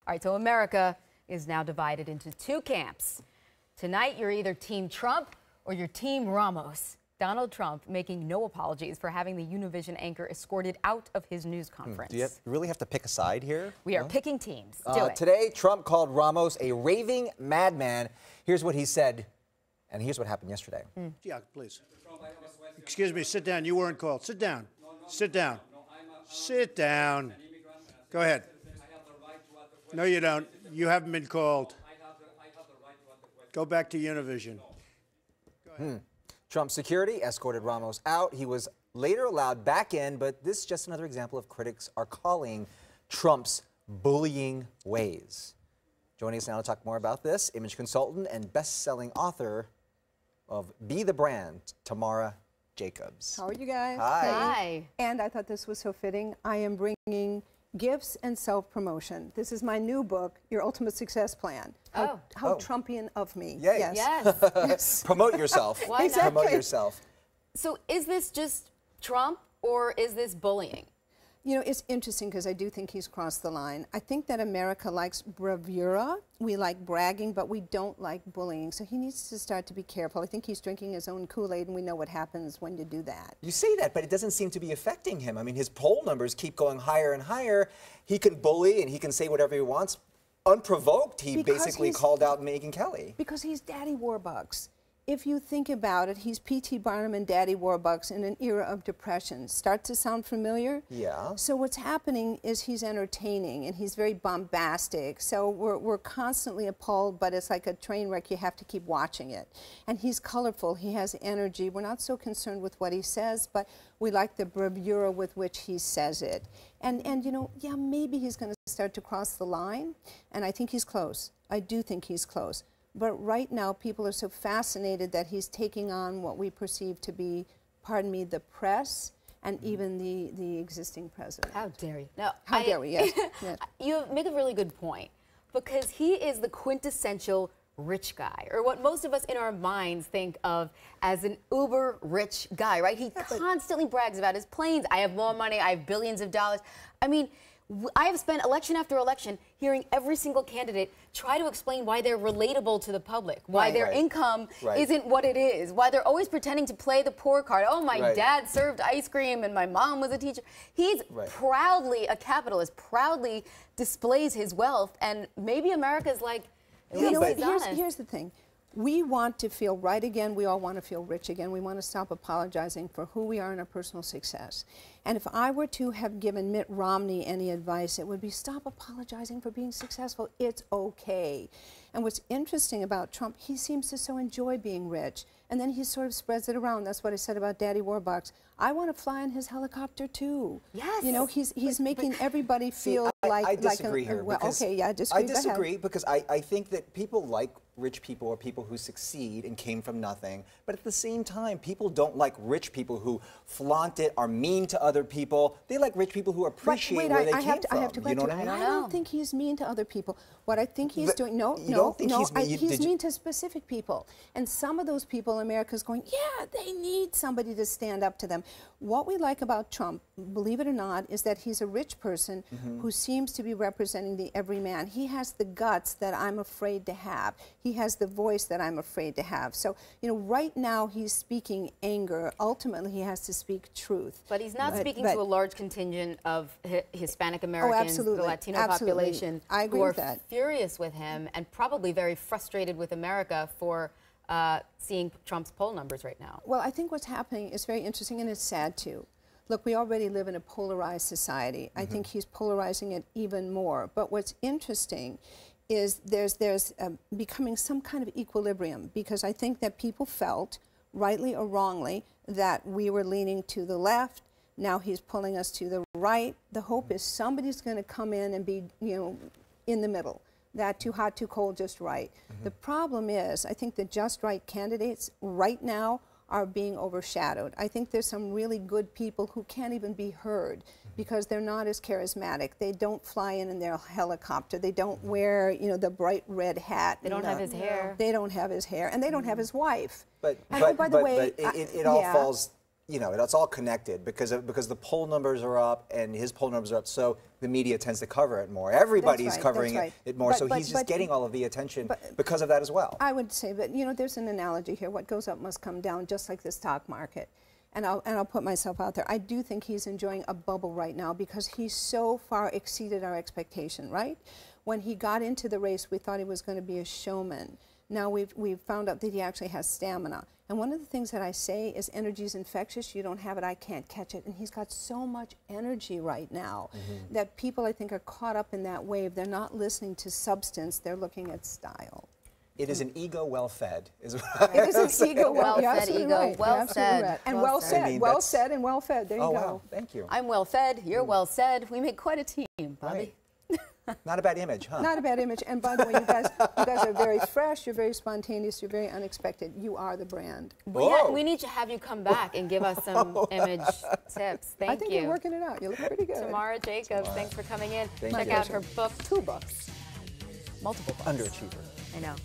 All right, so America is now divided into two camps. Tonight, you're either Team Trump or you're Team Ramos. Donald Trump making no apologies for having the Univision anchor escorted out of his news conference. Do you really have to pick a side here? We are picking teams. Do it. Today, Trump called Ramos a raving madman. Here's what he said, and here's what happened yesterday. Yeah, please. Excuse me, sit down. You weren't called. Sit down. Sit down. Sit down. Go ahead. No, you don't. You haven't been called. Go back to Univision. Trump's security escorted Ramos out. He was later allowed back in, but this is just another example of critics are calling Trump's bullying ways. Joining us now to talk more about this, image consultant and best-selling author of Be the Brand, Tamara Jacobs. How are you guys? Hi. Hi. And I thought this was so fitting. I am bringing gifts and self-promotion. This is my new book, Your Ultimate Success Plan. How Trumpian of me. Yay. Yes. Yes. Promote yourself. Why not? Exactly. Promote yourself. So is this just Trump or is this bullying? You know, it's interesting because I do think he's crossed the line. I think that America likes bravura. We like bragging, but we don't like bullying. So he needs to start to be careful. I think he's drinking his own Kool-Aid, and we know what happens when you do that. You say that, but it doesn't seem to be affecting him. I mean, his poll numbers keep going higher and higher. He can bully and he can say whatever he wants. Unprovoked, he basically called out Megyn Kelly. Because he's Daddy Warbucks. If you think about it, he's P.T. Barnum and Daddy Warbucks in an era of depression. Start to sound familiar? Yeah. So what's happening is he's entertaining and he's very bombastic. So we're constantly appalled, but it's like a train wreck. You have to keep watching it. And he's colorful. He has energy. We're not so concerned with what he says, but we like the bravura with which he says it. And you know, yeah, maybe he's going to start to cross the line. And I think he's close. I do think he's close. But right now, people are so fascinated that he's taking on what we perceive to be, pardon me, the press and even the existing president. How dare you? No, How dare we, yes. Yes. You make a really good point because he is the quintessential rich guy, or what most of us in our minds think of as an uber rich guy, right? He constantly brags about his planes. I have more money. I have billions of dollars. I mean, I have spent election after election hearing every single candidate try to explain why they're relatable to the public, why their income isn't what it is, why they're always pretending to play the poor card. Oh, my dad served ice cream and my mom was a teacher. He's proudly a capitalist, proudly displays his wealth, and maybe America's like, at least he's honest. Here's the thing. We want to feel right again. We all want to feel rich again. We want to stop apologizing for who we are in our personal success. And if I were to have given Mitt Romney any advice, it would be stop apologizing for being successful. It's okay. And what's interesting about Trump, he seems to so enjoy being rich. And then he sort of spreads it around. That's what I said about Daddy Warbucks. I want to fly in his helicopter too. Yes. You know, he's making everybody feel like I disagree here. Well, okay, yeah, I disagree. I disagree because I think that people like rich people or people who succeed and came from nothing. But at the same time, people don't like rich people who flaunt it, are mean to other people. They like rich people who appreciate where they came from. I have to you know what I mean? I don't think he's mean to other people. What I think he's doing, he's mean to specific people. And some of those people in America is going, yeah, they need somebody to stand up to them. What we like about Trump, believe it or not, is that he's a rich person who seems to be representing the everyman. He has the guts that I'm afraid to have. He has the voice that I'm afraid to have. So, you know, right now he's speaking anger. Ultimately, he has to speak truth. But he's not speaking to a large contingent of Hispanic Americans, the Latino population, I agree who are with that. furious with him and probably very frustrated with America for seeing Trump's poll numbers right now. Well, I think what's happening is very interesting, and it's sad too. Look, we already live in a polarized society. I think he's polarizing it even more. But what's interesting is there's becoming some kind of equilibrium, because I think that people felt, rightly or wrongly, that we were leaning to the left. Now he's pulling us to the right. The hope is somebody's going to come in and be, you know, in the middle. That too hot, too cold, just right. The problem is, I think the just right candidates right now are being overshadowed. I think there's some really good people who can't even be heard because they're not as charismatic. They don't fly in their helicopter. They don't wear, you know, the bright red hat. They don't have his hair. They don't have his hair, and they don't have his wife. But by the way, it all falls you know, it's all connected because the poll numbers are up and his poll numbers are up, so the media tends to cover it more. Everybody's covering it more, so he's just getting all of the attention because of that as well. I would say, but you know, there's an analogy here. What goes up must come down, just like the stock market. And I'll put myself out there. I do think he's enjoying a bubble right now because he's so far exceeded our expectation, right? When he got into the race, we thought he was going to be a showman. Now we've found out that he actually has stamina. And one of the things that I say is energy is infectious. You don't have it, I can't catch it. And he's got so much energy right now that people, I think, are caught up in that wave. They're not listening to substance. They're looking at style. It is an ego well fed. It is an ego well fed. Ego well said. Right. And well said. Well said and well fed. There you go. Wow. Thank you. I'm well fed. You're well said. We make quite a team, Bobby. Right. Not a bad image, huh? Not a bad image. And by the way, you guys are very fresh. You're very spontaneous. You're very unexpected. You are the brand. We need to have you come back and give us some image tips. Thank you. I think you're working it out. You look pretty good. Tamara Jacobs, thanks for coming in. Thank Check you. out her book, 2 books, multiple books. Underachiever. I know.